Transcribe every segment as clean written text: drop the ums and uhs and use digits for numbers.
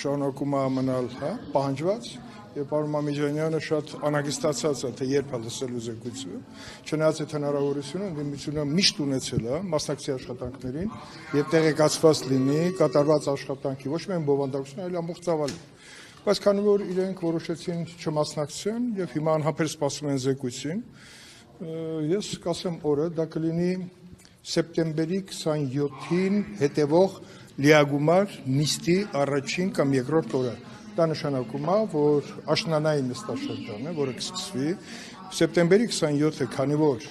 շարունակում է մնալ պահանջված, եւ պարոն Մամիջանյանը շատ անհագստացած է, թե երբ է լսելու զեկույցը, չնայած այդ հնարավորությունը ընդդիմությունը միշտ ունեցել է մասնակցի աշխատանքներին եւ տեղեկացված լինի կատարված աշխատանքի ոչ միայն բովանդակություն, այլ ամբողջ ծավալը։ Բայց քանի որ իրենք որոշեցին չմասնակցեն եւ հիմա անհապեր սպասում են զեկույցին, ես կասեմ օրը դա կլինի սեպտեմբերի 27-ին հետևող լիագումար նիստի առաջին կամ երկրորդ օրը։ Դա նշանակում է, որ աշնանային նստաշրջան է, որը կսկսվի սեպտեմբերի 27-ը, քանի որ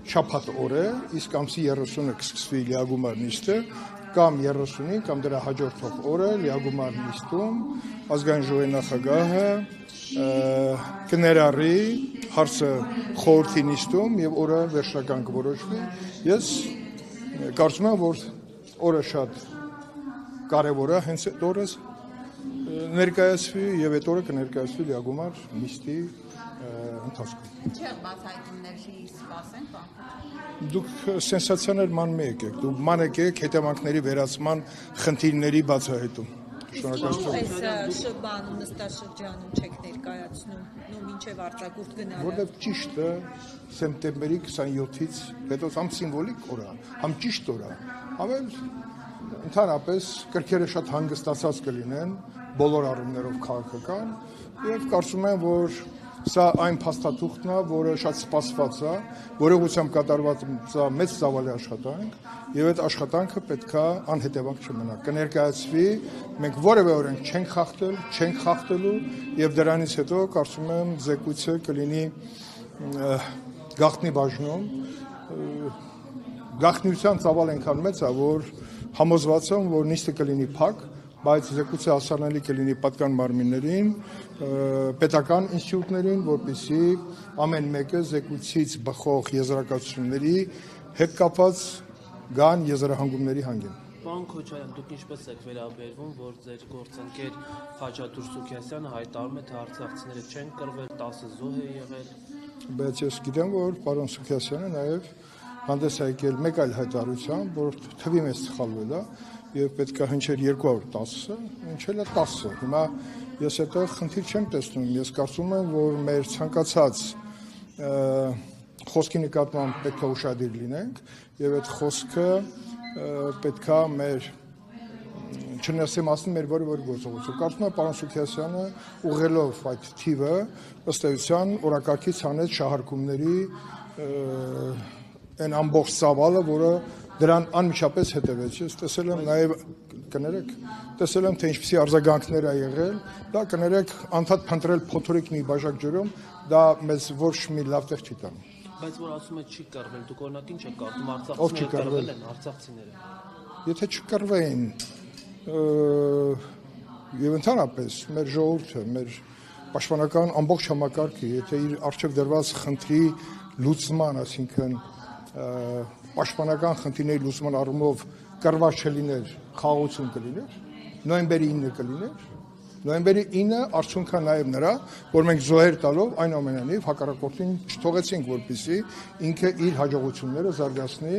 շաբաթ օր է, իսկ ամսի 30-ը կսկսվի լիագումար նիստը, կամ 30-ին, կամ դրա հաջորդող օրը լիագումար նիստում ազգային ժողովի նախագահը կներառի հարցը խորհրդի նիստում եւ օրը վերջնական կորոշվի։ Ես կարծում եմ, որ օրը շատ կարեւոր է, հենց այդ օրը ներկայացվի եւ այդ օրը կներկայացվի լիագումար նիստի ընթացքում։ Չէ, բացահայտումներ սպասենք, բան։ Դուք սենսացիաներ ման եկեք, դուք ման եկեք հետևանքների վերացման խնդիրների բացահայտում։ Այս շրջանում նստաշրջանում չեք ներկայացնում, մինչև արձակուրդ գնալը։ Որտեւ ճիշտ է սեպտեմբերի 27-ից հետո համ սիմվոլիկ օր է, համ ճիշտ օր է, ավել ընդհանրապես կրքերը շատ հանգստացած կլինեն բոլոր առումներով քաղաքական եւ կարծում եմ, որ սա այն փաստաթուղթն է, որը շատ սպասված է, որը ուղղությամբ կատարված է մեծ ծավալի աշխատանք եւ այդ աշխատանքը պետքա անհետևանք չմնա։ Կներկայացվի, մենք որևէ օրենք չենք խախտել, չենք խախտելու եւ դրանից հետո կարծում եմ զեկույցը կլինի գաղտնի բաժնում։ Գաղտնիության ծավալը այնքան մեծ է, որ համոզված եմ, որ նիստը կլինի փակ, բայց զեկույցը հասանելի կլինի պատկան մարմիններին, պետական ինստիտուտներին, որպեսզի ամեն մեկը զեկույցից բխող եզրակացությունների հետ կապված գան եզրահանգումների հանգեն։ Պարոն Քոչարյան, դուք ինչպես եք վերաբերվում, որ ձեր գործընկեր Խաչատուր Սուքիասյանը հայտարարում է, թե արցախցիները չեն կռվել, 10 զոհ է եղել։ Բայց ես գիտեմ, որ պարոն Սուքիասյանը նաև հանդես է եկել մեկ այլ հայտարարությամբ, որ թվի մեծ սխալվել է եւ պետք է հնչեր 210-ը, հնչել է 10-ը։ Հիմա ես այդտեղ խնդիր չեմ տեսնում, ես կարծում եմ, որ մեր ցանկացած խոսքի նկատմամբ պետք է ուշադիր լինենք եւ այդ խոսքը պետք է մեր չներսիմացնի մեր որևէ գործողություն։ Կարծում եմ պարոն Սուքիասյանը ուղղելով այդ թիվը ըստ էության օրակարգից հանեց շահարկումների այն ամբողջ ծավալը, որը դրան անմիջապես հետևեց։ Ես տեսել եմ նաև կներեք, տեսել եմ թե ինչպիսի արձագանքներ ա եղել, դա կներեք անդադ փնտրել փոթորիկ մի բաժակ ջրում, դա մեզ ոչ մի լավ տեղ չի տանում։ Բայց որ ասում եք չի կռվել, դուք օրինակ ինչ եք կարծում, արցախցիները կռվել են, արցախցիները։ Եթե չկռվեին եւ ընդհանրապես մեր ժողովուրդը, մեր պաշտպանական ամբողջ համակարգը, եթե իր արժեվ դրված խնդրի լուծման, ասինքն պաշտպանական խնդիրների լուծման առումով կռված չլիներ, խաղաղություն կլիներ, նոյեմբերի 9-ը կլիներ, նոյեմբերի 9-ը արդյունքա նաև նրա, որ մենք զոհեր տալով այնուամենայնիվ հակառակորդին չթողեցինք, որպեսզի ինքը իր հաջողությունները զարգացնի